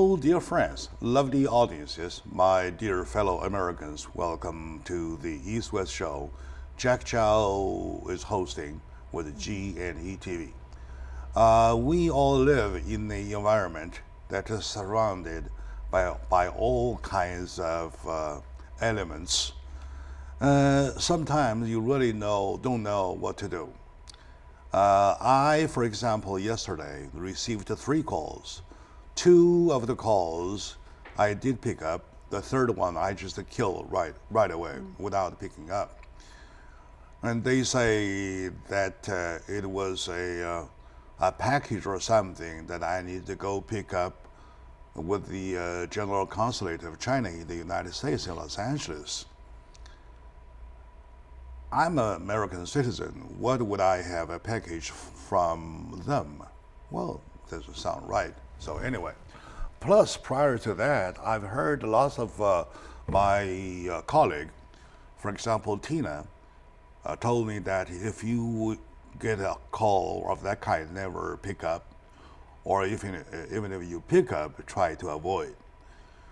Hello, dear friends, lovely audiences, my dear fellow Americans. Welcome to the East West Show. Jack Chow is hosting with G&E TV. We all live in the environment that is surrounded by all kinds of elements. Sometimes you really don't know what to do. I, for example, yesterday received 3 calls. 2 of the calls I did pick up. The third one I just killed right away without picking up. And they say that it was a package or something that I need to go pick up with the General Consulate of China in the United States in Los Angeles. I'm an American citizen. What would I have a package from them? Well, doesn't sound right. So anyway, plus prior to that, I've heard lots of my colleague, for example, Tina, told me that if you get a call of that kind, never pick up, or even if you pick up, try to avoid.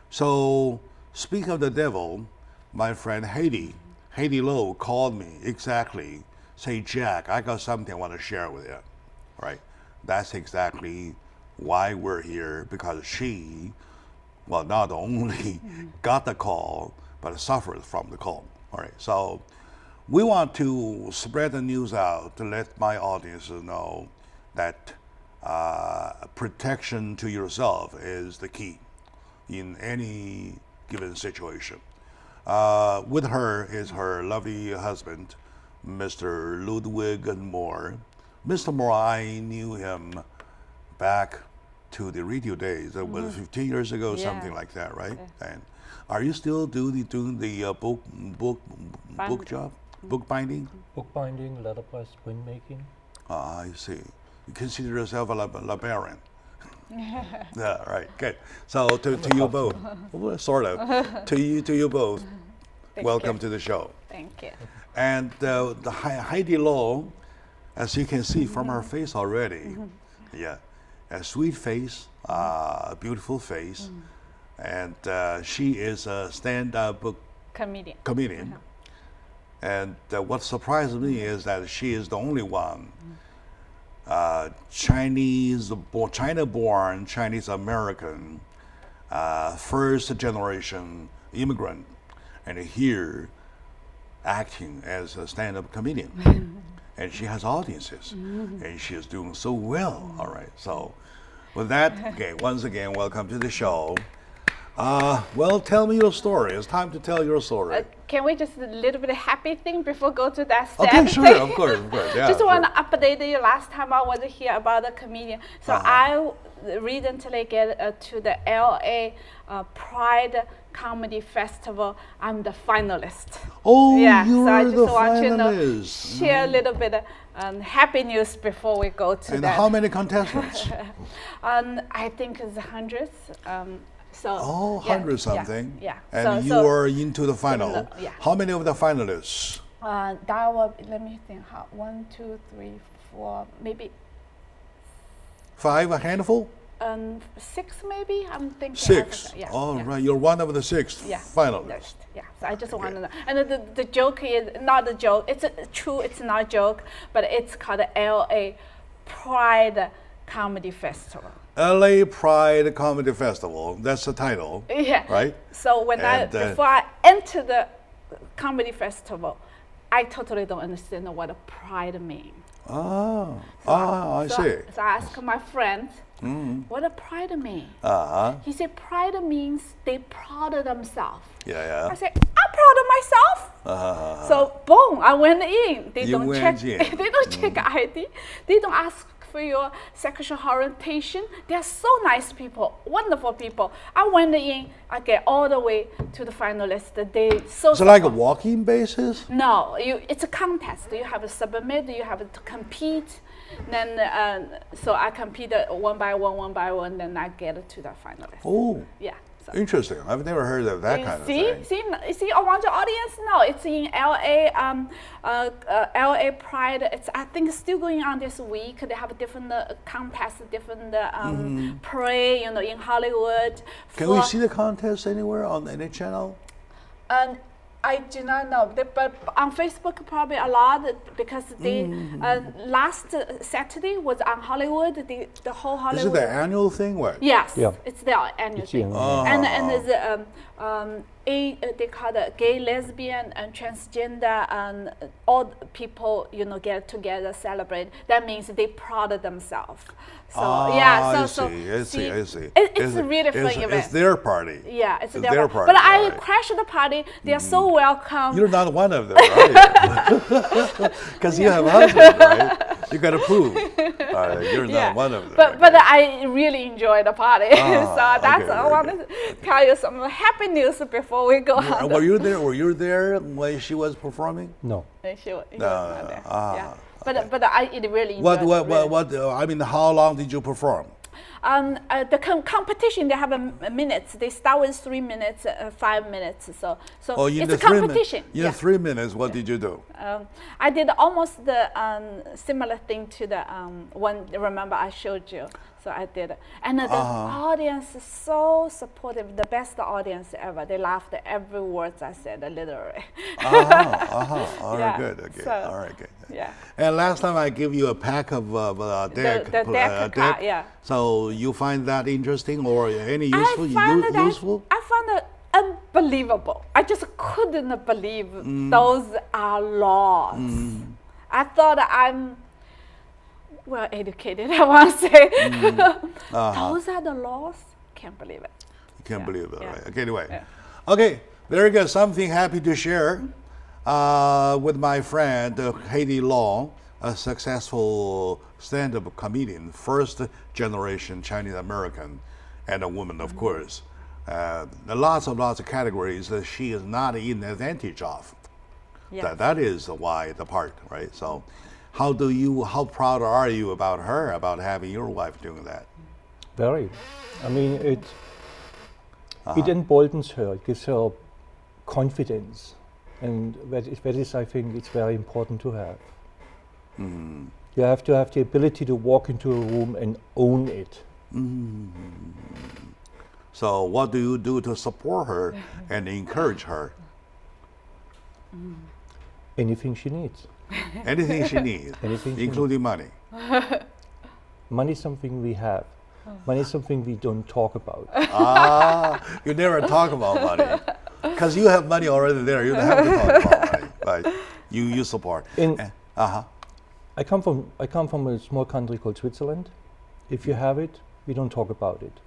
So speaking of the devil, my friend Heidi Lowe called me exactly, say, Jack, I got something I want to share with you, right? That's exactly why we're here, because she, well, not only got the call, but suffered from the call. All right, so we want to spread the news out to let my audience know that protection to yourself is the key in any given situation. With her is her lovely husband, Mr. Ludwig Moore. Mr. Moore, I knew him back to the radio days. It was 15 years ago, something like that, right? Yeah. And are you still doing the book job, book binding? Book binding, letterpress, printmaking. I see. You consider yourself a librarian. Yeah, right. Good. So to you both, well, sort of. to you both, welcome to the show. Thank you. And the Heidi Lowe, as you can see from her face already, yeah, a sweet face, beautiful face, and she is a stand-up book comedian. And what surprised me is that she is the only one China-born, Chinese-American, first-generation immigrant, and here acting as a stand-up comedian. And she has audiences, and she is doing so well. All right, so with that, okay, once again, welcome to the show. Well, tell me your story. It's time to tell your story. Can we just a little bit of happy thing before go to that sad Okay, sure, thing? of course, yeah. Just want to update you. Last time I was here about the comedian. So I recently get to the LA Pride Comedy Festival. I'm the finalist. Oh, yeah, you're so I just the want finalist. to share a little bit happy news before we go to And that. how many contestants? I think it's hundreds. So hundred something. Yeah. And you are into the final. Yeah. How many of the finalists? That will, let me think. 1, 2, 3, 4, maybe 5, a handful? 6 maybe. I'm thinking. 6. Yeah. Oh, right. You're one of the 6 finalists. Yeah. So I just want to know. And the joke is not a joke. It's true. It's not a joke, but it's called the LA Pride Comedy Festival. LA Pride Comedy Festival. That's the title. Yeah. Right? So before I enter the comedy festival, I totally don't understand what a pride means. I see. So I asked my friend, what a pride mean? He said pride means they proud of themselves. Yeah. I said, I'm proud of myself. So boom, I went in. They don't check. They don't check ID. They don't ask for your sexual orientation. They are so nice people, wonderful people. I went in, I get all the way to the finalist. They so. Is it like a walk-in basis? No, it's a contest. You have to submit. You have to compete. Then so I competed one by one, then I get to the finalist. Oh, Yeah. So. interesting. I've never heard of that kind of thing. See, around the audience now, it's in LA, LA Pride. I think it's still going on this week. They have different contests, different parade, in Hollywood. Can we see the contest anywhere on any channel? I do not know, but on Facebook probably a lot because they last Saturday was on Hollywood. The whole Hollywood. Is it the annual thing? What? Yes, Yeah. it's their annual thing. And there's they call it gay, lesbian, and transgender, and all the people get together, celebrate. That means they proud of themselves. So I see. It's a really fun event. It's their party. Yeah, it's their their party. But I right. crashed the party. They are so welcome. You're not one of them, right? Because you have a husband, right? You got to prove you're not one of them. But I really enjoyed the party. So that's I want to tell you some happy news before we go on. Were you there? Were you there when she was performing? No. She was not there. Yeah. But I really enjoyed I mean, how long did you perform? The competition, they have minutes. They start with 3 minutes, 5 minutes. So it's a competition. In 3 minutes, what did you do? I did almost the similar thing to the one. Remember, I showed you. So I did, and the audience is so supportive. The best audience ever. They laughed at every word I said, literally. All right, good. Okay. So, all right, good. Yeah. And last time I give you a pack of deck. The deck card, yeah. So you find that interesting or any useful? Useful? I found it unbelievable. I just couldn't believe those are laws. I thought I'm well educated, I want to say. Those are the laws. Can't believe it. You can't believe it, right? Okay, anyway. Yeah. Okay, very good. Something happy to share with my friend Heidi Long, a successful stand-up comedian, first generation Chinese American, and a woman, of course. Lots of categories that she is not in advantage of. Yes. That is why the part, right? So how proud are you about her, about having your wife doing that? Very. I mean, it emboldens her, it gives her confidence. And that is, I think, it's very important to have. You have to have the ability to walk into a room and own it. So what do you do to support her and encourage her? Anything she needs. Anything she needs, including money. Money is something we have. Money is something we don't talk about. You never talk about money. Because you have money already there. You don't have to talk about money. Right? You support. I come from a small country called Switzerland. If you have it, we don't talk about it.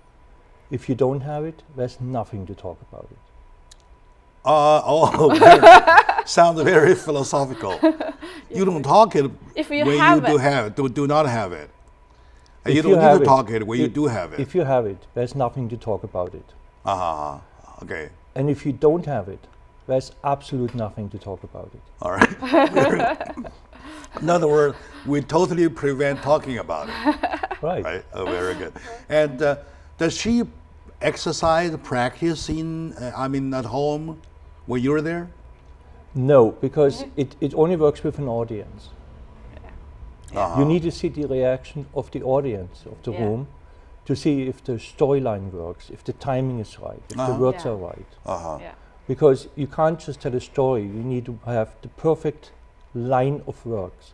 If you don't have it, there's nothing to talk about it. Sounds very philosophical. You don't talk it when you do not have it. And you don't need to talk it when you do have it. If you have it, there's nothing to talk about it. Okay. And if you don't have it, there's absolute nothing to talk about it. All right. In other words, we totally prevent talking about it. Right. Oh, very good. And does she exercise, practice at home when you're there? No, because it only works with an audience. You need to see the reaction of the audience of the room to see if the storyline works, if the timing is right, if the words are right. Because you can't just tell a story. You need to have the perfect line of words.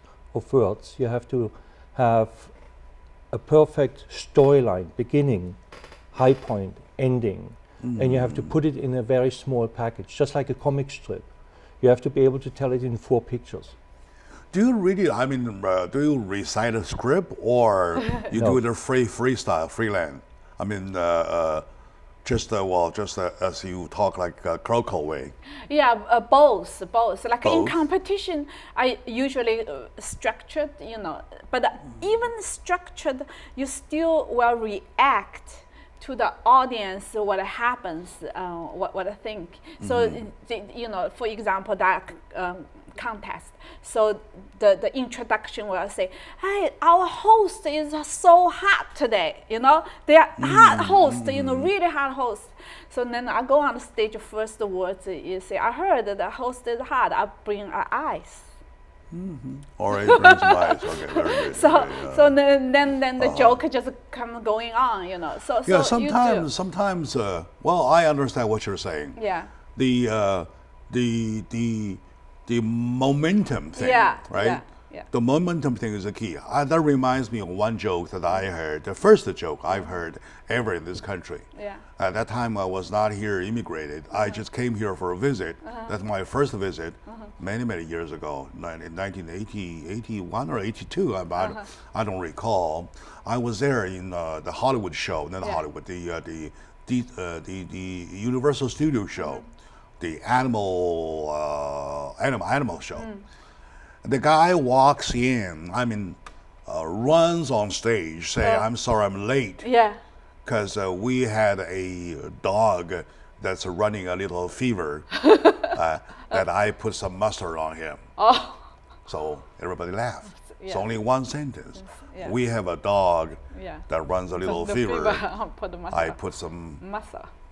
You have to have a perfect storyline, beginning, high point, ending, and you have to put it in a very small package, just like a comic strip. You have to be able to tell it in 4 pictures. Do you really? Do you recite a script or you do it a freestyle, freelance? Just as you talk like a croco way. Yeah, both. Like in competition, I usually structured, but even structured, you still will react to the audience, what happens, what I think. So, for example, that contest. So the introduction will say, "Hey, our host is so hot today. You know, they are hot host. You know, really hot host." So then I go on the stage. First words is say, "I heard that the host is hot. I bring ice." All right, bring some ice. Okay, very good. So then the joke just come going on. You know. So yeah, sometimes. Well, I understand what you're saying. Yeah. The momentum thing, right? Yeah. The momentum thing is the key. That reminds me of one joke that I heard, the first joke I've heard ever in this country. Yeah. At that time, I was not here immigrated. I just came here for a visit. That's my first visit many years ago, in 1981 or 82. I don't recall. I was there in the Hollywood show, not Hollywood, the Universal Studio show. The animal show. The guy walks in, runs on stage, say, "I'm sorry, I'm late." Yeah. Because we had a dog that's running a little fever that I put some mustard on him. Oh. So everybody laughed. It's Yeah. only one sentence. Yeah. We have a dog Yeah. that runs a little The fever. put the I put some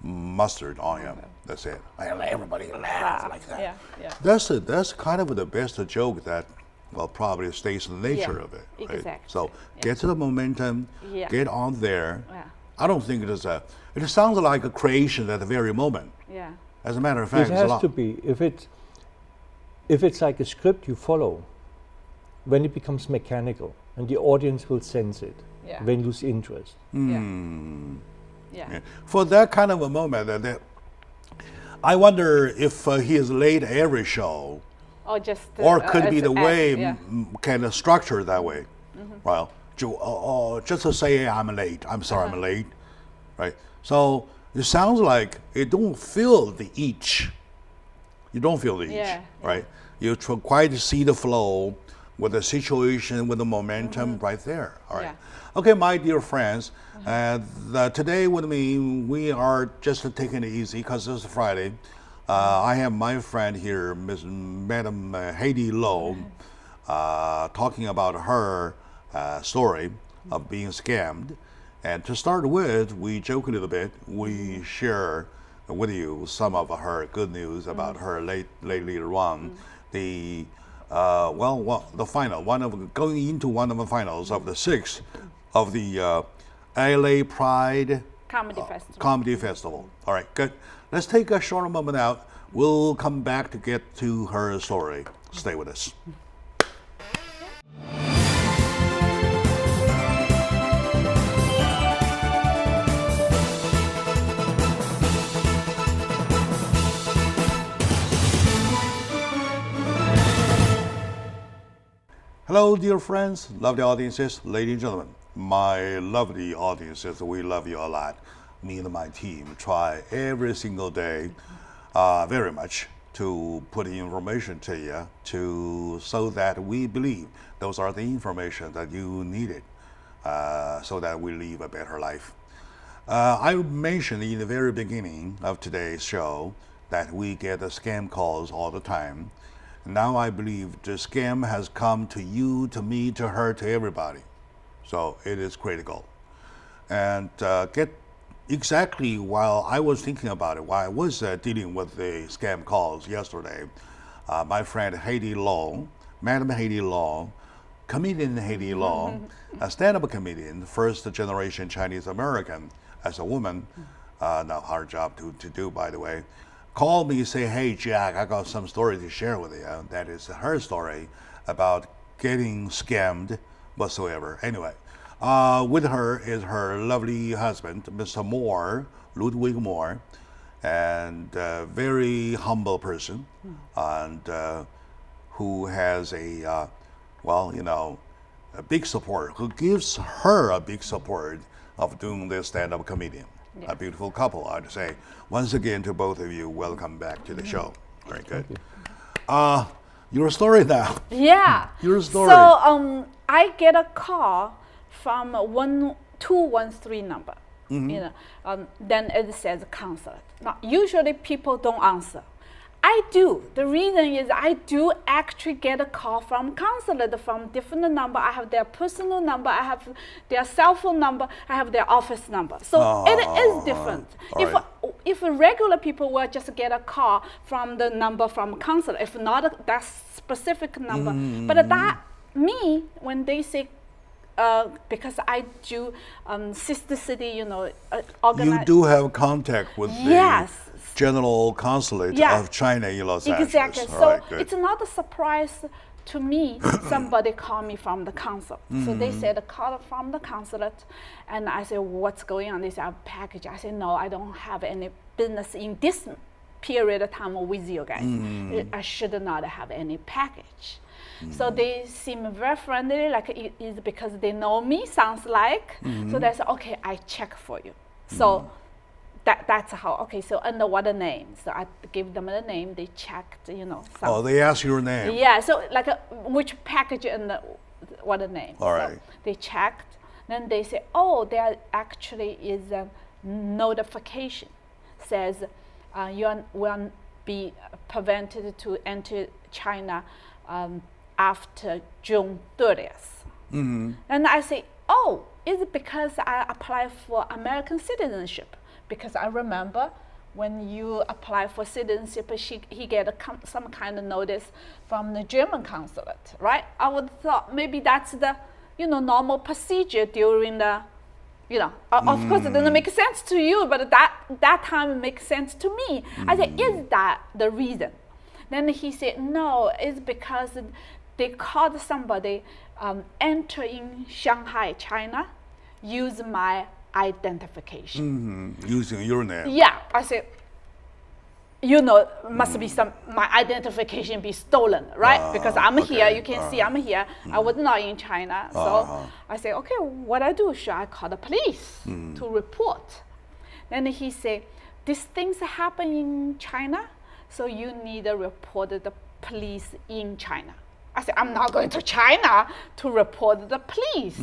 mustard on him. That's it. I let everybody laugh like that. Yeah. That's kind of the best joke that, well, probably stays in the nature of it. Right? Exactly. So get to the momentum, get on there. Yeah. I don't think it sounds like a creation at the very moment. Yeah. As a matter of fact, It it's a has lot. to be. If it's like a script you follow, when it becomes mechanical, and the audience will sense it, Yeah. then lose interest. Yeah. Yeah. For that kind of a moment, I wonder if he is late every show, Or just. or could be the way Yeah. kind of structured that way. Well, just to say I'm late. I'm sorry, I'm late, right? So it sounds like you don't feel the each. You don't feel the each, right? You quite see the flow with the situation, with the momentum right there. All right. Yeah. Okay, my dear friends, today with me, we are just taking it easy because it's Friday. I have my friend here, Madam Heidi Low, talking about her story of being scammed. And to start with, we joke a little bit. We share with you some of her good news about her later on. The the final going into one of the finals of the 6th of the LA Pride Comedy Festival. All right, good. Let's take a short moment out. We'll come back to get to her story. Stay with us. Hello, dear friends, lovely audiences, ladies and gentlemen, my lovely audiences, we love you a lot. Me and my team try every single day very much to put the information to you so that we believe those are the information that you needed so that we live a better life. I mentioned in the very beginning of today's show that we get the scam calls all the time. Now I believe the scam has come to you, to me, to her, to everybody. So it is critical. And get exactly while I was thinking about it, while I was dealing with the scam calls yesterday, my friend Heidi Law, Madam Heidi Law, comedian Heidi Law, a stand-up comedian, first generation Chinese American, as a woman, not hard job to do, by the way, called me, say, "Hey Jack, I got some story to share with you." That is her story about getting scammed whatsoever. Anyway, with her is her lovely husband, Mr. Moore, Ludwig Moore, and a very humble person, and who has a big support, who gives her a big support of doing this stand-up comedian. A beautiful couple, I'd say. Once again, to both of you, welcome back to the show. Very good. Your story now. Yeah. Your story. So I get a call from 1213 number. You know, then it says counselor. Now usually people don't answer. I do. The reason is I do actually get a call from consulate from different number. I have their personal number. I have their cell phone number. I have their office number. So it is different. If regular people will just get a call from the number from consulate, if not that specific number. But that me, when they say, because I do sister city, organize. You do have contact with the General Consulate of China in Los Angeles. Exactly. So it's not a surprise to me. Somebody called me from the consulate. So they said, call from the consulate. And I said, what's going on? They said, package. I said, no, I don't have any business in this period of time with you guys. I should not have any package. So they seem very friendly, like it is because they know me, sounds like. So they said, okay, I check for you. So that's how, okay, so under what the name? So I gave them the name, they checked, Oh, they asked your name? Yeah, so like which package and what the name. All right. So they checked, then they say, oh, there actually is a notification. Says you will be prevented to enter China after June 30th. And I say, oh, is it because I applied for American citizenship? Because I remember when you apply for citizenship, he get some kind of notice from the German consulate, right? I would thought maybe that's the, normal procedure during the, of course it doesn't make sense to you, but that time it makes sense to me. I said, is that the reason? Then he said, no, it's because they called somebody entering Shanghai, China, use my identification. Using your name. Yeah, I said, must be my identification be stolen, right? Because I'm here, you can see I'm here. I was not in China. So I say, okay, what I do? Should I call the police to report? Then he say, these things happen in China, so you need to report the police in China. I said, I'm not going to China to report the police.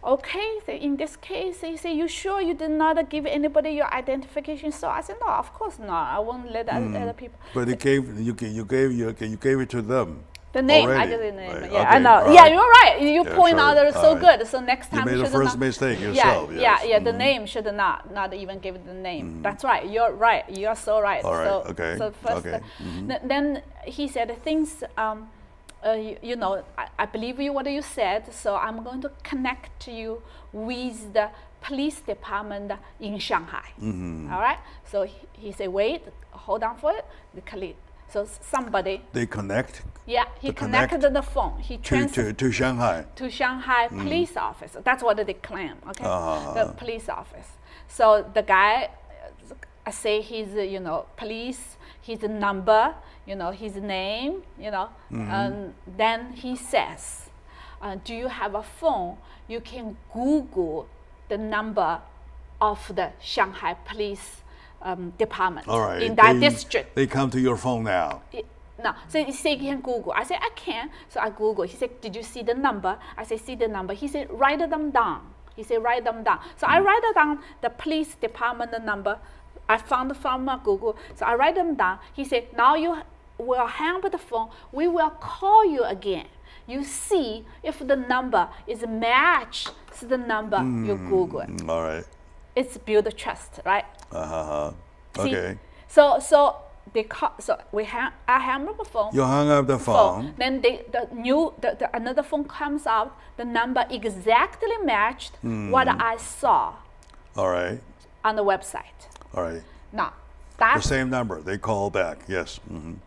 Okay, so in this case, he said, you sure you did not give anybody your identification? So I said, no, of course not. I won't let other people. But you gave it to them. The name, already. I gave the name. Right. Yeah, Okay. I know. All yeah, right. you're right. You point sure. out that so All right. good. So next time you made the should first not, mistake yourself. Yeah. The name should not even give it the name. That's right. You're right. You're so right. All right. So, Okay. So first, Okay. Then he said things. I believe you what you said, so I'm going to connect you with the police department in Shanghai. All right. So he said, wait, hold on for it. So somebody. They connect. Yeah, he connected the phone. He to Shanghai. To Shanghai police office. That's what they claim. Okay, the police office. So the guy, I say his police, his number, his name, and then he says, do you have a phone? You can Google the number of the Shanghai police department in that district. They come to your phone now. No, so he said he can Google. I said, I can. So I Google. He said, did you see the number? I said, see the number. He said, write them down. He said, write them down. So I write down the police department number. I found from Google. So I write them down. He said, now you will hang up the phone. We will call you again. You see if the number is matched to the number you Google. All right. It's build trust, right? Okay. See? So I hang up the phone. You hung up the phone. Then another phone comes out. The number exactly matched what I saw. All right. On the website. All right. Now the same number. They call back. Yes.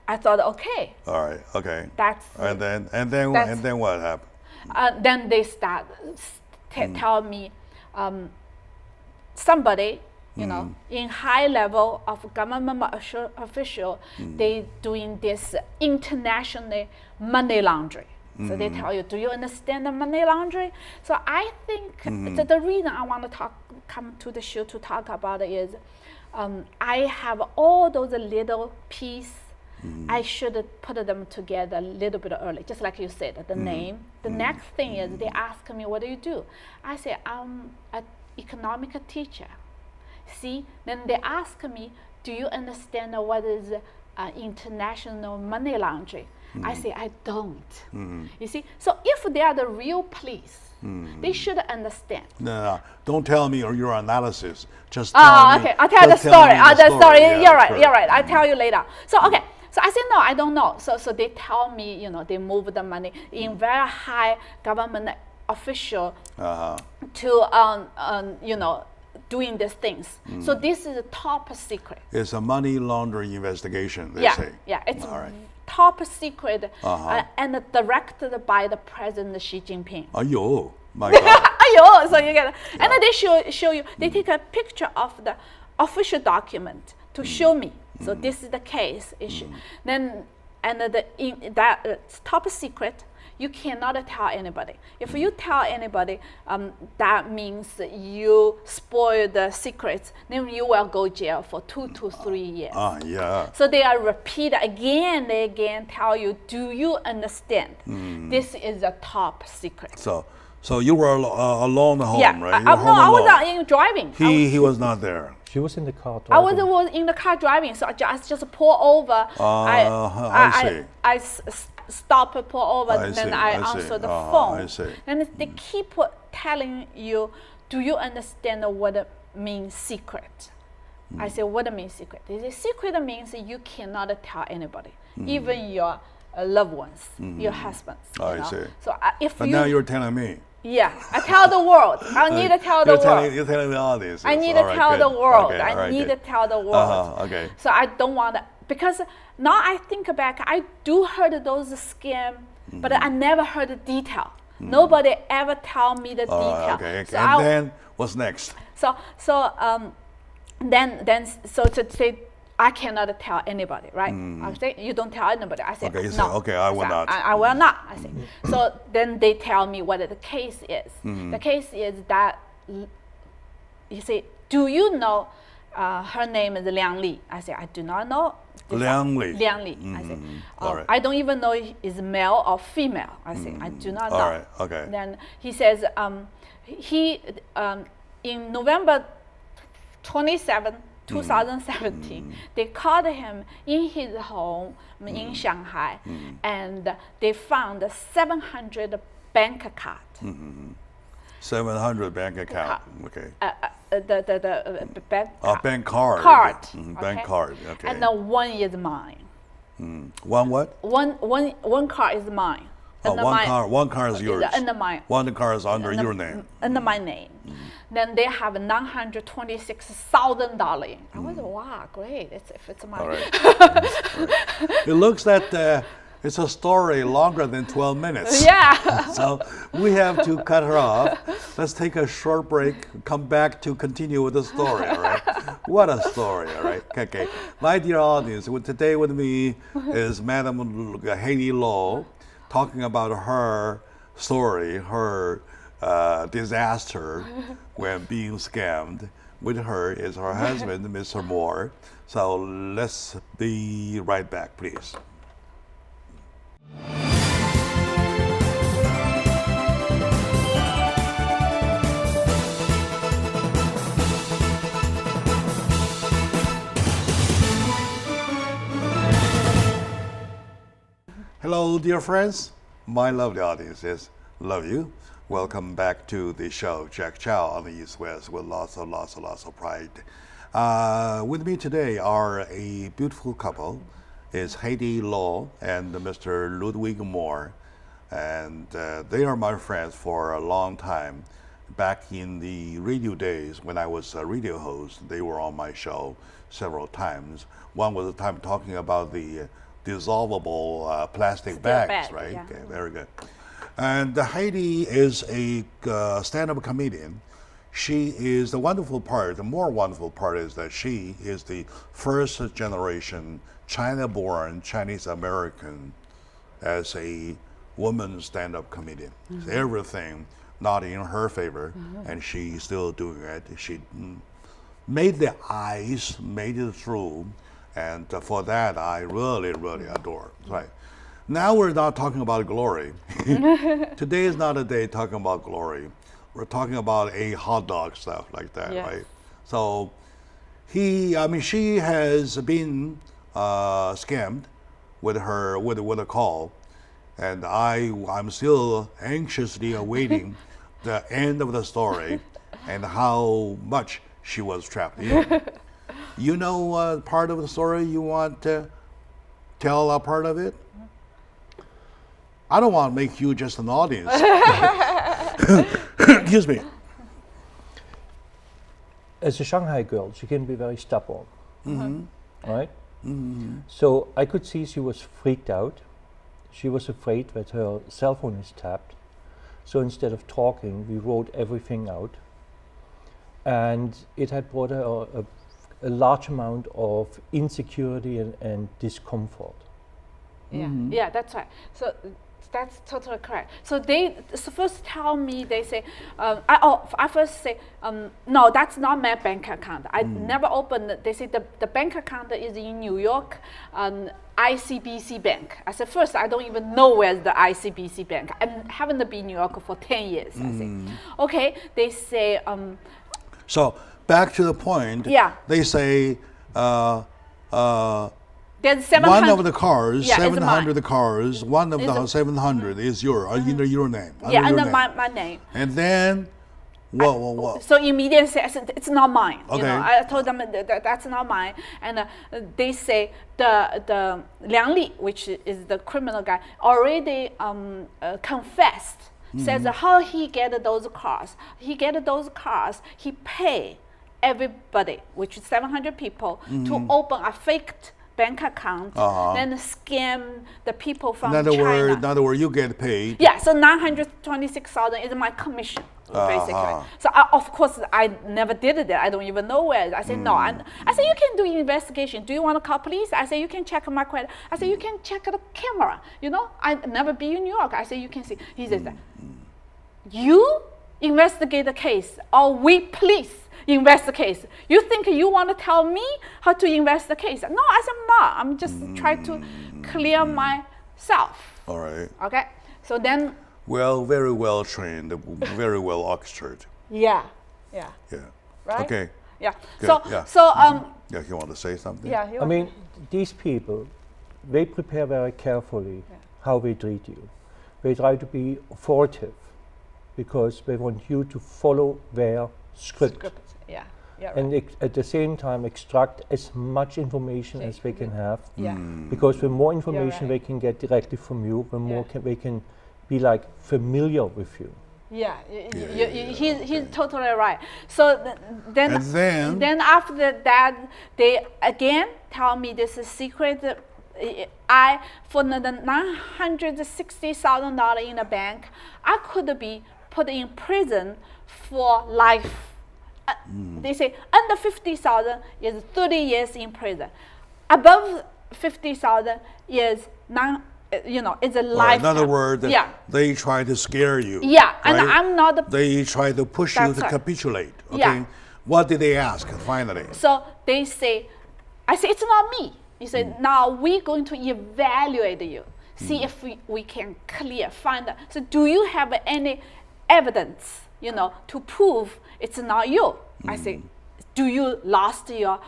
I thought, okay. All right. Okay. That's. And then what happened? Then they start tell me, somebody. In high level of government official, they doing this international money laundering. So they tell you, do you understand the money laundering? So I think the reason I want to come to the show to talk about it is, I have all those little pieces. I should put them together a little bit early, just like you said, the name. The next thing is they ask me, what do you do? I say, I'm an economic teacher. See, then they ask me, do you understand what is international money laundering. I say, I don't. You see? So if they are the real police, they should understand. No, don't tell me your analysis. Just tell me. Okay. I'll tell the story. The story. Yeah, you're right. sure. You're right. I'll tell you later. So, okay. So I said, no, I don't know. So they tell me, they move the money in very high government official to, doing these things. So this is a top secret. It's a money laundering investigation, they say. Yeah, it's All right. top secret and directed by the President Xi Jinping. Ayo, my God. Ayo, so you get, and then they show you. They take a picture of the official document to show me. So this is the case issue. Then that's top secret. You cannot tell anybody. If you tell anybody, that means you spoil the secrets. Then you will go jail for 2 to 3 years. Yeah. So they are repeat again and again, tell you, do you understand? This is a top secret. So you were alone at home, right? No, I was not driving. He was not there. She was in the car I driving. was in the car driving, so I just pull over. I stop, pull over, I then see, I I see. answer the phone. I see. And they keep telling you, do you understand what it means secret? I say, what it means secret? They say, secret means you cannot tell anybody, even your loved ones, your husbands. I see. So But now you're telling me. Yeah, I tell the world. I need to tell the world. You're telling the audience. I need to tell the world. I need to tell the world. Okay. So I don't want to, because now I think back, I do heard those scams, but I never heard the detail. Nobody ever tell me the detail. Okay. So And then what's next? So to say, I cannot tell anybody, right? I say, you don't tell anybody. I say, Okay, you no. say, okay, I will not. I will not. I say. So then they tell me what the case is. The case is that, you say, do you know her name is Liang Li? I say, I do not know. Liang Li. Liang Li. I say, All right. I don't even know is male or female. I say, I do not know. All right, okay. Then he says, in November 27, 2017, they called him in his home in Shanghai, and they found 700 bank cards. 700 bank account. Okay. The bank Bank card. card. Bank card. Okay. And the one is mine. One what? One card is mine. Oh, one card is yours. Under mine. One card is under your name. Under my name. Then they have $926,000. I was wow, great! It's mine. All right. It looks that it's a story longer than 12 minutes. Yeah. So we have to cut her off. Let's take a short break. Come back to continue with the story. All right. What a story. All right. Okay. My dear audience, today with me is Madam Hailey Lo, talking about her story, her disaster when being scammed. With her is her husband, Mr. Moore. So let's be right back, please. Hello, dear friends. My lovely audiences, love you. Welcome back to the show, Jack Chow on the East West with lots of pride. With me today are a beautiful couple. It's Hailey Lo and Mr. Ludwig Moore. And they are my friends for a long time. Back in the radio days when I was a radio host, they were on my show several times. One was the time talking about the dissolvable plastic bags, right? Yeah. Okay, very good. And Hailey is a stand-up comedian. She is the more wonderful part is that she is the first generation China-born Chinese American as a woman stand-up comedian. So everything not in her favor, and she's still doing it. She made the eyes, made it through, and for that I really adore. Right. Now we're not talking about glory. Today is not a day talking about glory. We're talking about a hot dog stuff like that, Yes. right? So she has been scammed with a call, and I'm still anxiously awaiting the end of the story and how much she was trapped in. You know part of the story you want to tell a part of it? I don't want to make you just an audience. Excuse me. As a Shanghai girl, she can be very stubborn, right? So I could see she was freaked out. She was afraid that her cell phone is tapped. So instead of talking, we wrote everything out. And it had brought her a large amount of insecurity and discomfort. Yeah, that's right. So that's totally correct. So they first tell me, they say, I first say, no, that's not my bank account. I never opened it. They say the bank account is in New York, ICBC Bank. I said, first, I don't even know where's the ICBC Bank. I haven't been in New York for 10 years. I say, okay. They say, so back to the point. Yeah. They say, there's 700. one of the cars, Yeah, 700 cars, one of the 700 is under your name. Yeah, under under your name. my name. And then, whoa. So immediately I said, it's not mine. Okay. You know, I told them that's not mine. And they say the Liang Li, which is the criminal guy, already confessed. Says how he get those cars. He get those cars. He pay everybody, which is 700 people, to open a fake bank account, then scam the people from China. In other words, you get paid. Yeah, so 926,000 is my commission, basically. So of course I never did it. I don't even know where. I said no. I said you can do investigation. Do you want to call police? I said you can check my credit. I said you can check the camera. You know, I never been in New York. I said you can see. He says you investigate the case, or we police invest the case. You think you want to tell me how to invest the case? No, I said no. I'm just trying to clear myself. All right. Okay. So then. Well, very well trained, very well orchestrated. Yeah. Right. Okay. Yeah. Good. Yeah, you want to say something? Yeah. I mean, these people, they prepare very carefully how they treat you. They try to be authoritative because they want you to follow their script. Yeah. And at the same time extract as much information as they can have. Yeah. Because the more information they can get directly from you, the more they can be like familiar with you. Yeah, he's totally right. So then after that, they again tell me this is secret. For the $960,000 in the bank, I could be put in prison for life. They say under 50,000 is 30 years in prison. Above 50,000 is it's a life. In other words, they try to scare you. Yeah, right? and I'm not. They try to push you to capitulate. Okay. Yeah. What did they ask finally? So they say, I say it's not me. He said, now we're going to evaluate you, see if we can find. So do you have any evidence, to prove it's not you? I say, do you lost your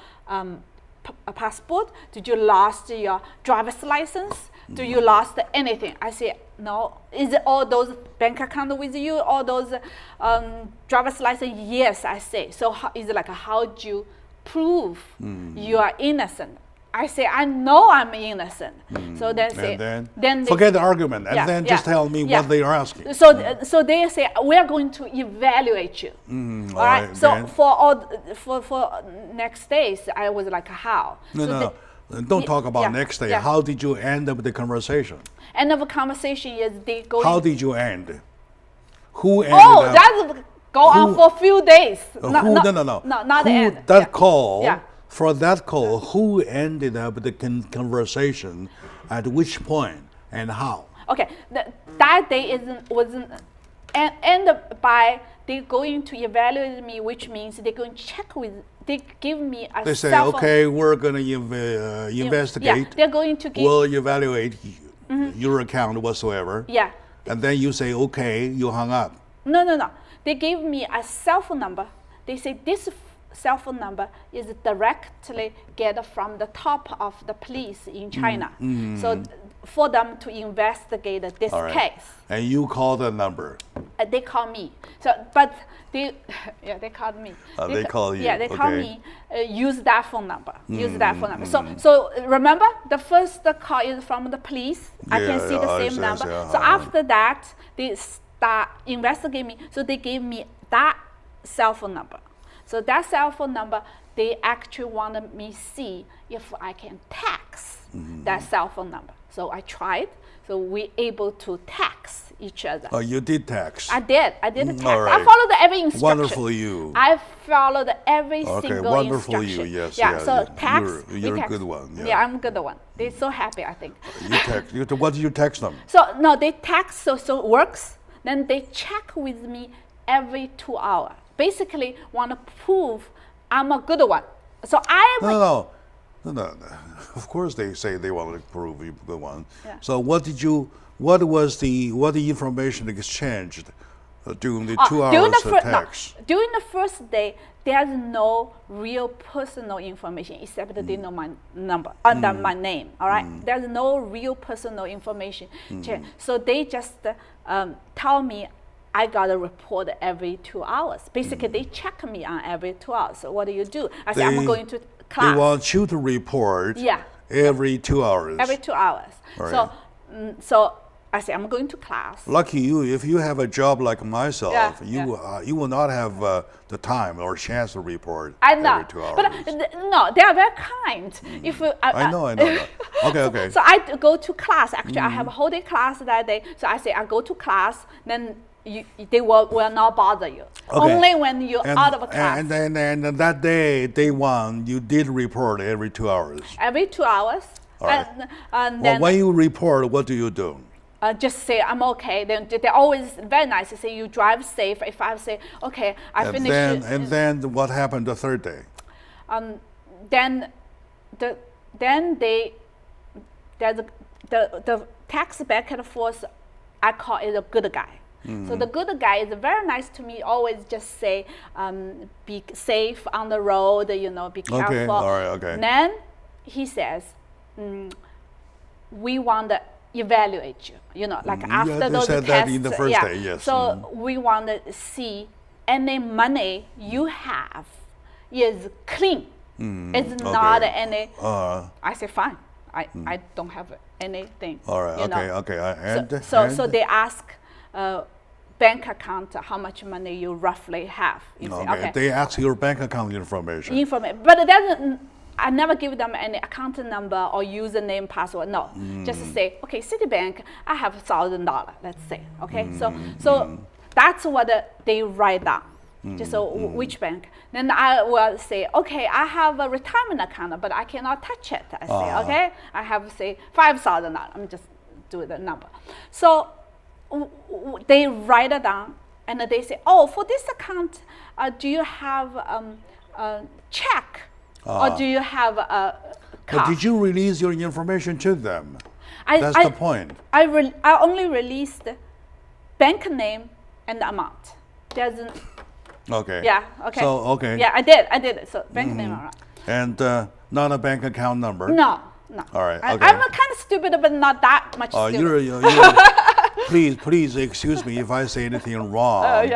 passport? Did you lost your driver's license? Do you lost anything? I say, no. Is it all those bank account with you? All those driver's license? Yes, I say. So is it like how do you prove you are innocent? I say, I know I'm innocent. So then say, then forget the argument, and then just tell me what they are asking. So they say we are going to evaluate you. All right. So for next days, I was like, how? No. Don't talk about next day. How did you end up the conversation? End of the conversation is they go. How did you end? Who ended up? That's go on for a few days. No, not the end. That call. For that call, who ended up the conversation, at which point, and how? Okay, that day wasn't end by they going to evaluate me, which means they're going to check with. They give me a. They say, okay, we're going to investigate. Yeah, they're going to give. We'll evaluate your account whatsoever. Yeah. And then you say, okay, you hung up. No. They gave me a cell phone number. They say this cell phone number is directly get from the top of the police in China. So for them to investigate this case. And you call the number. They call me. So, but they called me. They call you. Yeah, they call me. Use that phone number. Use that phone number. So remember, the first call is from the police. I can see the same number. So after that, they start investigating me. So they gave me that cell phone number. So that cell phone number, they actually wanted me see if I can text that cell phone number. So I tried. So we able to text each other. Oh, you did text. I did text. All right. I followed every instruction. Wonderful you. I followed every single wonderful instruction. you. Yes. Yeah. So text. You're we a text. good one. Yeah, I'm a good one. They're so happy, I think. You text. What did you text them? So no, they text. So it works. Then they check with me every 2 hours. Basically, want to prove I'm a good one. So No. Of course, they say they want to prove you're a good one. Yeah. So what was the information exchanged during the 2 hours text? During the first day, there's no real personal information except that they know my number under my name. All right, there's no real personal information. So they just tell me I got a report every 2 hours. Basically, they check me on every 2 hours. So what do you do? I say I'm going to class. They want you to report every 2 hours. Every 2 hours. Right. So I say I'm going to class. Lucky you, if you have a job like myself, you will not have the time or chance to report every 2 hours. But no, they are very kind. If I know. Okay. So I go to class. Actually, I have a whole day class that day. So I say I go to class, then they will not bother you. Okay. Only when you're out of class. And then that day one, you did report every 2 hours. Every 2 hours. All right. And then when you report, what do you do? Just say I'm okay. Then they're always very nice. They say you drive safe. If I say okay, I finished. And then what happened the third day? Then the text back and forth. I call it a good guy. So the good guy is very nice to me. Always just say, be safe on the road. Be careful. Okay. All right. Okay. Then he says, we want to evaluate you. Like after they those said tests. That in the first day. Yes. So we want to see any money you have is clean. It's not any. I say fine. I don't have anything. All right. Okay. So they ask. Bank account, how much money you roughly have. Okay. They ask your bank account information. But it doesn't. I never give them any account number or username, password. No, just say, okay, Citibank, I have $1,000. Let's say, okay. So that's what they write down. Just so which bank? Then I will say, okay, I have a retirement account, but I cannot touch it. I say, okay, I have say $5,000. I'm just do the number. So they write it down and they say, oh, for this account, do you have a check or do you have a card? But did you release your information to them? That's the point. I only released bank name and the amount. Okay. Yeah. Okay. So okay. Yeah, I did it. So bank name amount. And not a bank account number. No. All right. Okay. I'm kind of stupid, but not that much stupid. You're please excuse me if I say anything wrong.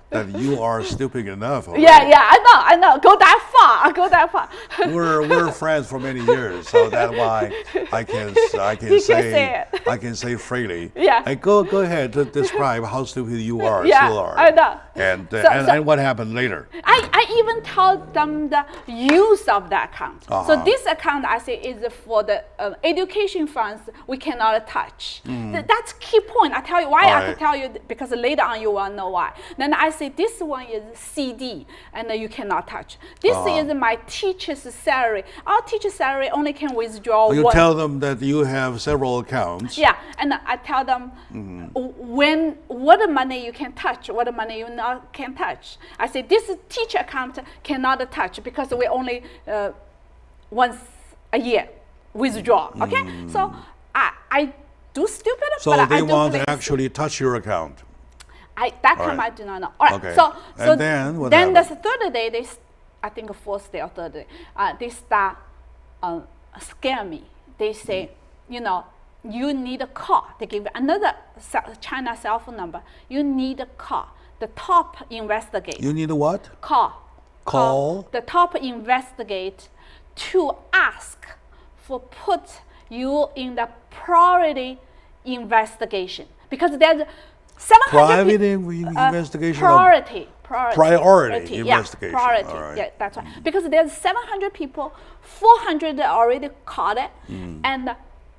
That you are stupid enough. Already. Yeah, I know. Go that far. We're friends for many years, so that's why I can say freely. Yeah. And go ahead to describe how stupid you are. Yeah, still are. I know. And what happened later? I even tell them the use of the account. So this account I say is for the education funds we cannot touch. That's key point. I tell you why. I can tell you because later on you will know why. Then I say this one is CD and you cannot touch. This is my teacher's salary. Our teacher's salary only can withdraw You one. tell them that you have several accounts. Yeah, and I tell them what money you can touch, what money you not can touch. I say this teacher account cannot touch because we only once a year withdraw. Okay, so I do stupid. So but they I do want to actually touch your account. That time I do not know. All right. Okay. So and then what then the happened? third day I think fourth day or third day, they start scare me. They say, you know, you need a call. They give another China cell phone number. You need a call. The top investigate. You need a what? Call. The top investigate to ask for put you in the priority investigation, because there's 700 private investigation. Priority investigation. Priority. All right. Yeah, that's right. Because there's 700 people, 400 already caught it, and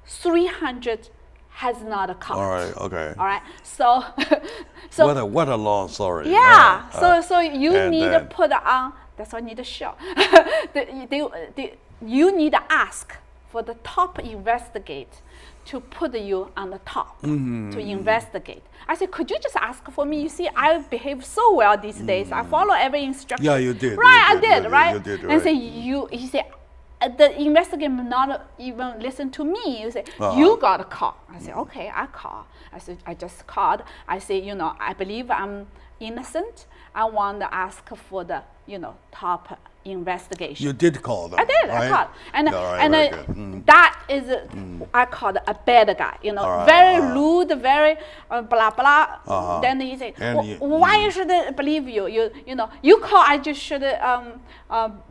300 has not caught. All right. Okay. All right. So, what a long story. Yeah. So you need to put on. That's why I need to show. You need to ask for the top investigate to put you on the top to investigate. I said, could you just ask for me? You see, I behave so well these days. I follow every instruction. Yeah, you did. Right, You I did, right? You did, right. And say he said, the investigator not even listen to me. You say, you got a call. I said, okay, I call. I said, I just called. I say, you know, I believe I'm innocent. I want to ask for the, you know, top investigation. You did call them. I did. Right? I called, and right, that is I called a bad guy. You know, very rude, very blah blah. Then he said, "Why should I believe you? You know, you call. I just should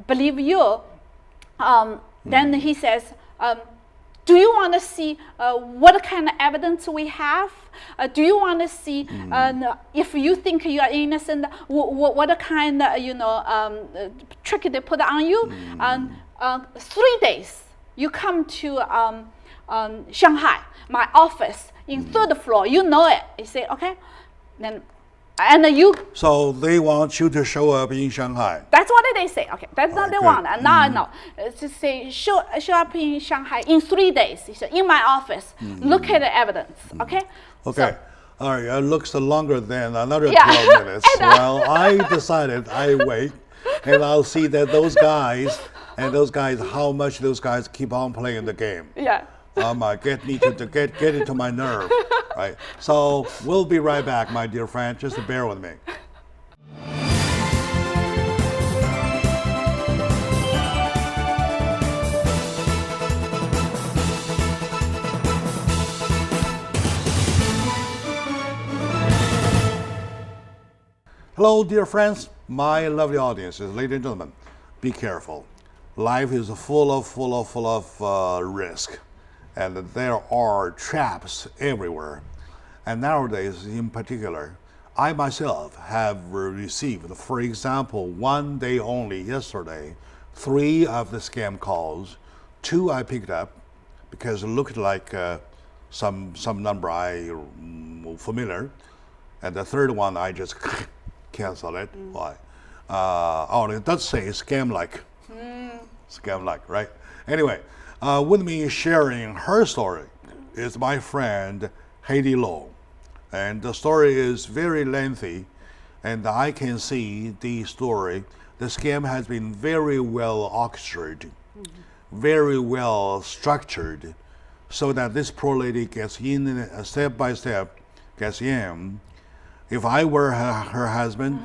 believe you." Then he says, do you want to see what kind of evidence we have? Do you want to see if you think you are innocent, what kind of trick they put on you? 3 days, you come to Shanghai, my office in 3rd floor. You know it. You say, okay, then. And you. So they want you to show up in Shanghai. That's what they say. Okay, that's not they want. And now I know. To say show up in Shanghai in 3 days. He said, in my office. Look at the evidence. Okay. Okay. All right. It looks longer than another 12 minutes. Well, I decided I wait, and I'll see that those guys, how much those guys keep on playing the game. Yeah. Get me to get it to my nerve, right? So we'll be right back, my dear friend. Just bear with me. Hello, dear friends, my lovely audiences, ladies and gentlemen. Be careful. Life is full of risk. And there are traps everywhere. And nowadays, in particular, I myself have received, for example, one day only yesterday, 3 of the scam calls. 2 I picked up because it looked like some number I familiar. And the 3rd one, I just cancel it. Why? It does say scam-like. Scam-like, right? Anyway. With me sharing her story is my friend Heidi Low. And the story is very lengthy, and I can see the story. The scam has been very well orchestrated, very well structured, so that this poor lady gets in step by step, gets in. If I were her husband,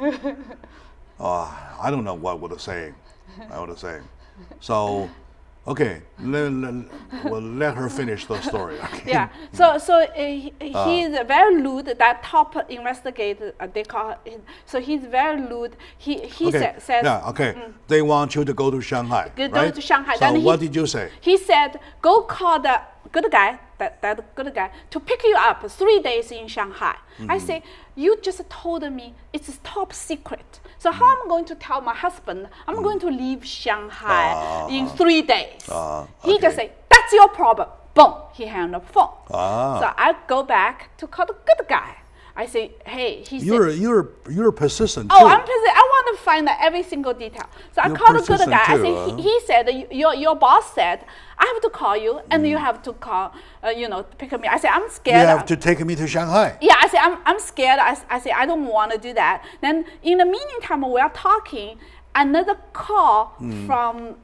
I don't know what I would say. So, okay, we'll let her finish the story. Okay? Yeah. So he's very rude. That top investigator, they call him. So he's very rude. He okay. says. Yeah. Okay. They want you to go to Shanghai. Go right? to Shanghai. So then what did you say? He said, go call the good guy, that good guy, to pick you up 3 days in Shanghai. I say, you just told me it's top secret. So how am I going to tell my husband I'm going to leave Shanghai in 3 days? He just say, that's your problem. Boom, he hung up the phone. So I go back to call the good guy. I say, hey, he said, you're persistent. Oh, too. I'm persistent. I want to find out every single detail. So I called the good guy. Too, I say, he said, your boss said, I have to call you, and you have to call, pick me. I said, I'm scared. You have to take me to Shanghai. Yeah, I said, I'm scared. I say, I don't want to do that. Then in the meantime, we are talking, another call from,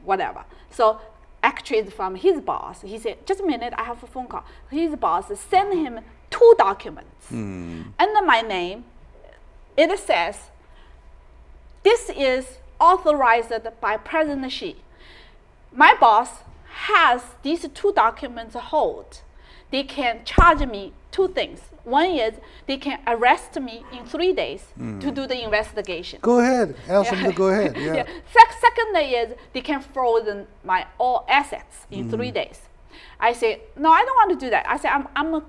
whatever. So actually it's from his boss. He said, just a minute, I have a phone call. His boss sent him 2 documents. Under my name, it says, this is authorized by President Xi. My boss has these 2 documents hold. They can charge me 2 things. One is they can arrest me in 3 days to do the investigation. Go ahead. Ask them to go ahead. Yeah. Second is they can frozen my all assets in 3 days. I say, no, I don't want to do that. I say, I'm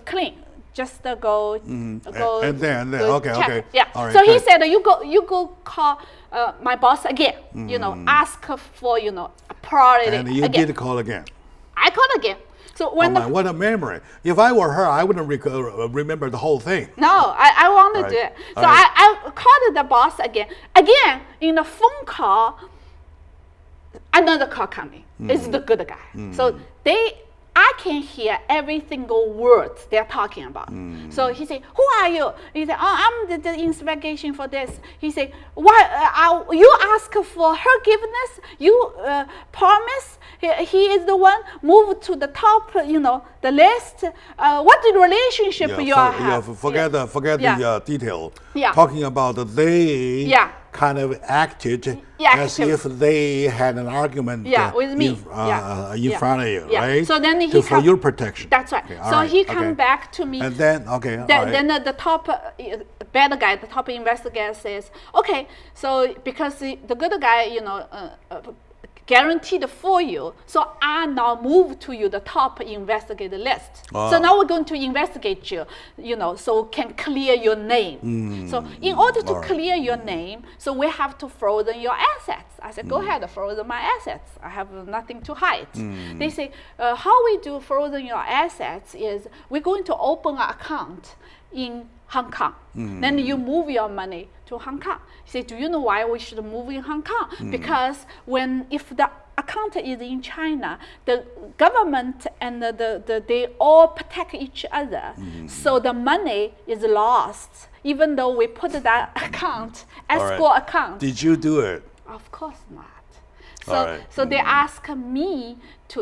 clean. Just go. And then okay, check. okay. Yeah. All right, so he said, you go call my boss again. Ask for a priority. And you again. did call again. I called again. So when what a memory! If I were her, I wouldn't remember the whole thing. No, I want to do it. So I called the boss again. Again, in the phone call, another call coming. It's the good guy. So I can hear every single word they're talking about. So he said, "Who are you?" He said, "Oh, I'm the investigation for this." He said, "Why you ask for forgiveness? You promise he is the one moved to the top, the list. What the relationship you all have?" Forget the detail. Yeah. Talking about they kind of acted as if they had an argument with me. in front of you, right? So then for your protection. That's right. Okay, so he come back to me. And then, Then the top bad guy, the top investigator says, okay, so because the good guy, guaranteed for you, so I now move to you the top investigator list. So now we're going to investigate you, so can clear your name. So in order to clear your name, so we have to frozen your assets. I said, go ahead, frozen my assets. I have nothing to hide. They say, how we do frozen your assets is we're going to open an account in Hong Kong. Then you move your money to Hong Kong. He said, do you know why we should move in Hong Kong? Because if the account is in China, the government and they all protect each other. So the money is lost, even though we put that account, escrow account. Did you do it? Of course not. So they ask me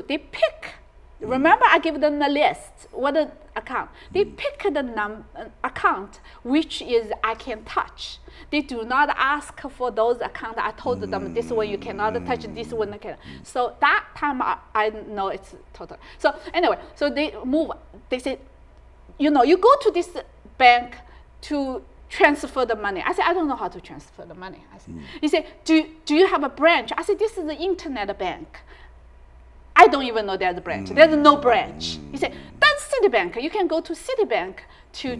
they pick. Remember, I give them the list. What the account? They pick the account which is I can touch. They do not ask for those accounts. I told them this one you cannot touch, this one you can. So that time I know it's total. So anyway, so they move. They say, you go to this bank to transfer the money. I said, I don't know how to transfer the money. I said, he said, do you have a branch? I said, this is the internet bank. I don't even know there's a branch. There's no branch. He said, that's Citibank. You can go to Citibank to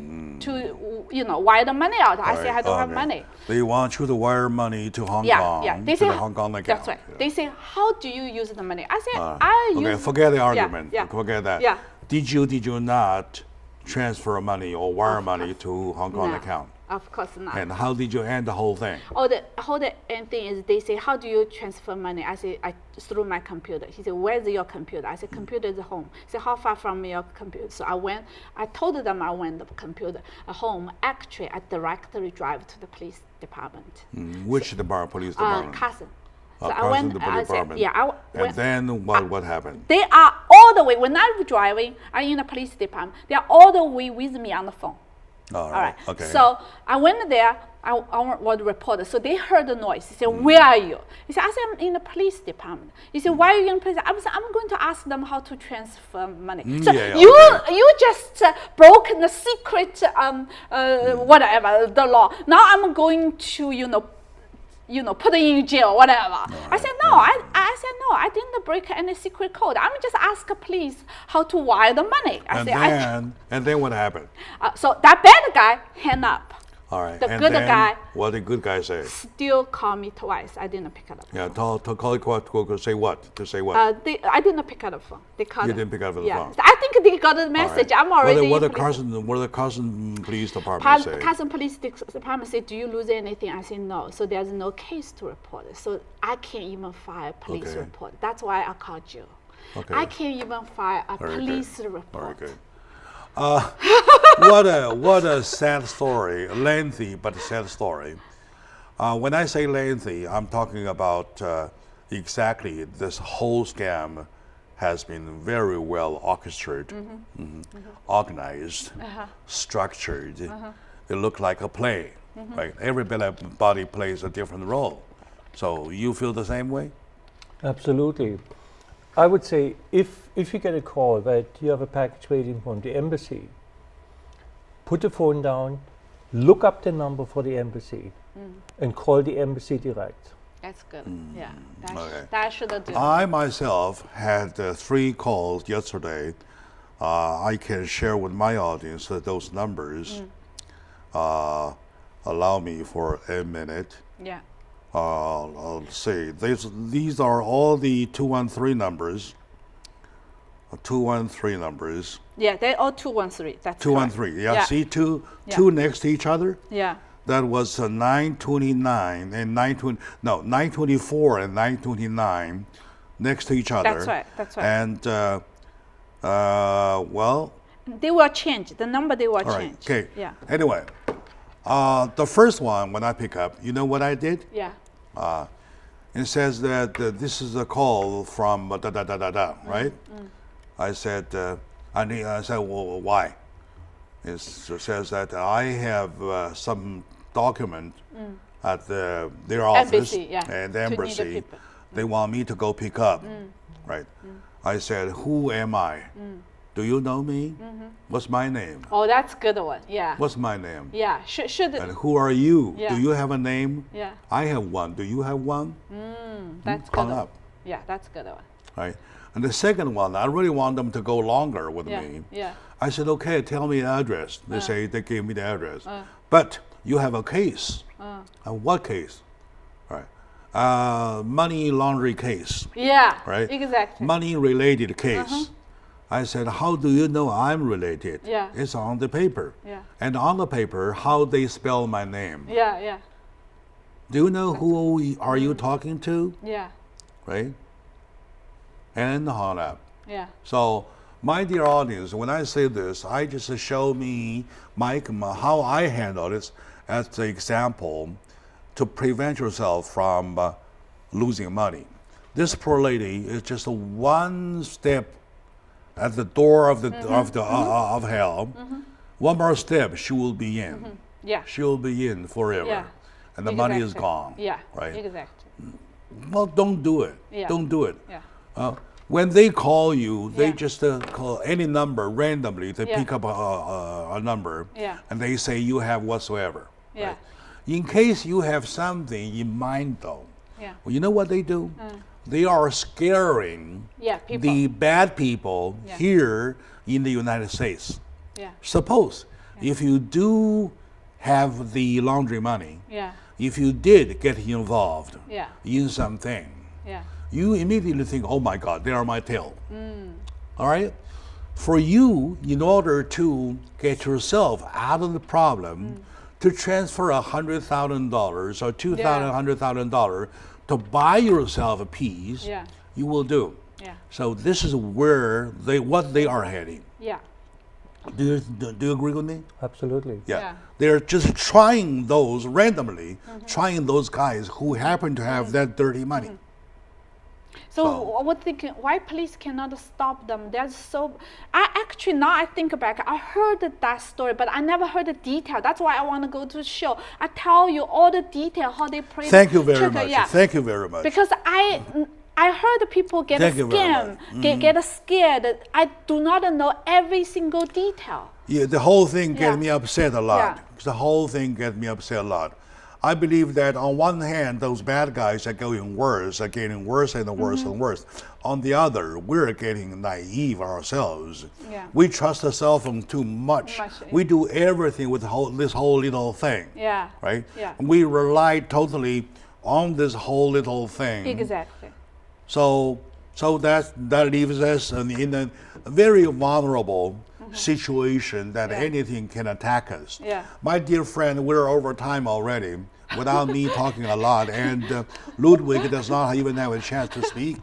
wire the money out. I said, I don't have money. They want you to wire money to Hong Kong. Yeah. They to say, the Hong Kong account. That's right. They say, how do you use the money? I said, I use. Okay, forget the argument. Yeah. Forget that. Yeah. Did you not transfer money or wire money to Hong Kong account? Of course not. And how did you end the whole thing? The whole end thing is they say, how do you transfer money? I say, through my computer. He said, where's your computer? I said, computer is home. He said, how far from your computer? So I told them I went the computer home. Actually, I directly drive to the police department. Which police department? Carson. So I went to the police department. And then what happened? They are all the way, when I'm driving, I'm in the police department, they are all the way with me on the phone. All right. Okay. So I went there. I was a reporter. So they heard the noise. He said, "Where are you?" He said, "I said I'm in the police department." He said, "Why are you in the police?" I said, "I'm going to ask them how to transfer money." So you just broke the secret whatever the law. Now I'm going to put it in jail, whatever. I said, no, I said, no, I didn't break any secret code. I'm just ask police how to wire the money. And then what happened? So that bad guy hang up. All right. The good guy. What did the good guy say? Still call me twice. I didn't pick it up. Yeah, to say what? To say what? I didn't pick up the phone. They called. You didn't pick up the phone. I think they got the message. Right. I'm already. What did the Carson Police Department say? Carson Police Department said, "Do you lose anything?" I said, "No." So there's no case to report. So I can't even file a police report. That's why I called you. Okay. I can't even file a police report. Very good. What a sad story, lengthy but sad story. When I say lengthy, I'm talking about exactly this whole scam has been very well orchestrated, organized, structured. It looked like a play, right? Everybody plays a different role So you feel the same way? Absolutely. I would say if you get a call that you have a package waiting from the embassy, put the phone down, look up the number for the embassy, and call the embassy direct. That's good. Yeah, Okay. that should do. I myself had 3 calls yesterday. I can share with my audience that those numbers. Allow me for a minute. Yeah. I'll see. These are all the 213 numbers. 213 numbers. Yeah, they're all 213. That's 213. Yeah. Yeah. See two Yeah. next to each other. Yeah. That was 929 and 924 and 929 next to each other. That's right. That's right. And well, They will change. The number they will all right. change. Okay. Yeah. Anyway, the first one when I pick up, you know what I did? Yeah. It says that this is a call from da da da da da, right? I said, I said, well, why? It says that I have some document at their office Embassy, yeah, and the to need the embassy. people. They want me to go pick up, right? I said, who am I? Do you know me? What's my name? Oh, that's a good one. Yeah. What's my name? Yeah. Should. And who are you? Yeah. Do you have a name? Yeah. I have one. Do you have one? That's good. Hung One. up. Yeah, that's a good one. Right. And the second one, I really want them to go longer with Yeah. me. Yeah. I said, okay, tell me the address. They say they gave me the address. But you have a case. What case? Right. Money laundry case. Yeah. Right. Exactly. Money related case. I said, how do you know I'm related? Yeah. It's on the paper. Yeah. And on the paper, how they spell my name. Yeah. Yeah. Do you know who are you talking to? Yeah. Right? And hung up. Yeah. So, my dear audience, when I say this, I just show me, Mike, how I handle this as the example to prevent yourself from losing money. This poor lady is just one step at the door of of hell. One more step, she will be in. Yeah. She will be in forever, Yeah. and the money is Exactly. gone. Yeah. Right. Exactly. Well, don't do it. Yeah. Don't do it. Yeah. When they call you, they Yeah. just call any number randomly. They Yeah. pick up a number, Yeah. and they say you have whatsoever. Yeah. Right? In case you have something in mind, though, Yeah. well, you know what they do? They are scaring Yeah. People. the bad people Yeah. here in the United States. Yeah. Suppose if you do have the laundry money, Yeah. if you did get involved Yeah. in something, Yeah. you immediately think, oh my God, they are my tail. All right? For you, in order to get yourself out of the problem, to transfer $100,000 or $100,000 to buy yourself a piece, Yeah. you will do. Yeah. So this is where what they are heading. Yeah. Do you agree with me? Absolutely. Yeah. They're just trying those randomly, trying those guys who happen to have that dirty money. So I was thinking, why police cannot stop them? That's so. I actually now I think back, I heard that story, but I never heard the detail. That's why I want to go to the show. I tell you all the detail how they play. Thank you very trick, much. Yeah. Thank you very much. Because I heard the people get Thank you very scammed, much. get scared. I do not know every single detail. Yeah, the whole thing Yeah. gets me upset a lot. Yeah. The whole thing gets me upset a lot. I believe that on one hand, those bad guys are getting worse and worse and worse. On the other, we're getting naive ourselves. Yeah. We trust the cell phone too much. We do everything with this whole little thing. Yeah. Right? Yeah. We rely totally on this whole little thing. Exactly. So that leaves us in a very vulnerable situation that anything can attack us. Yeah. My dear friend, we're over time already without me talking a lot, and Ludwig does not even have a chance to speak,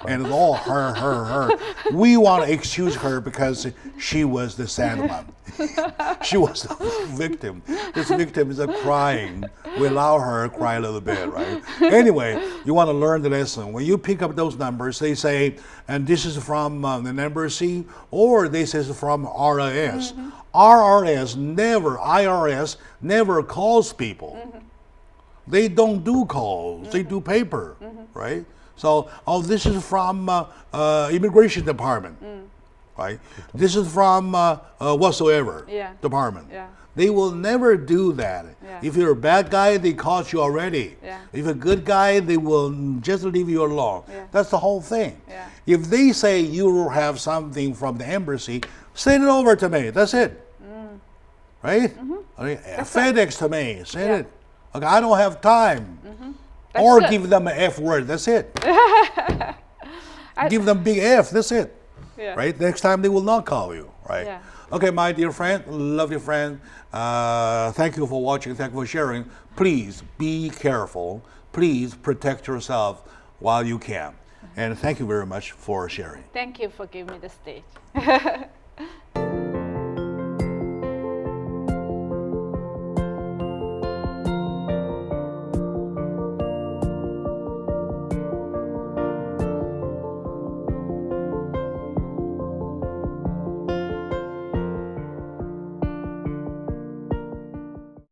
and it's all her. We want to excuse her because she was the sad one. She was the victim. This victim is crying. We allow her to cry a little bit, right? Anyway, you want to learn the lesson. When you pick up those numbers, they say, and this is from the embassy, or this is from RIS. IRS never calls people. They don't do calls. They do paper, right? So, oh, this is from immigration department, right? This is from whatsoever department. Yeah. They will never do that. Yeah. If you're a bad guy, they caught you already. Yeah. If you're a good guy, they will just leave you alone. Yeah. That's the whole thing. Yeah. If they say you have something from the embassy, send it over to me. That's it. Right? Okay. FedEx to me. Send it. Okay, I don't have time. Or good. give them an F word. That's it. Give them big F. That's it. Yeah. Right? Next time they will not call you. Right? Yeah. Okay, my dear friend, lovely friend, thank you for watching, thank you for sharing. Please be careful. Please protect yourself while you can. And thank you very much for sharing. Thank you for giving me the stage.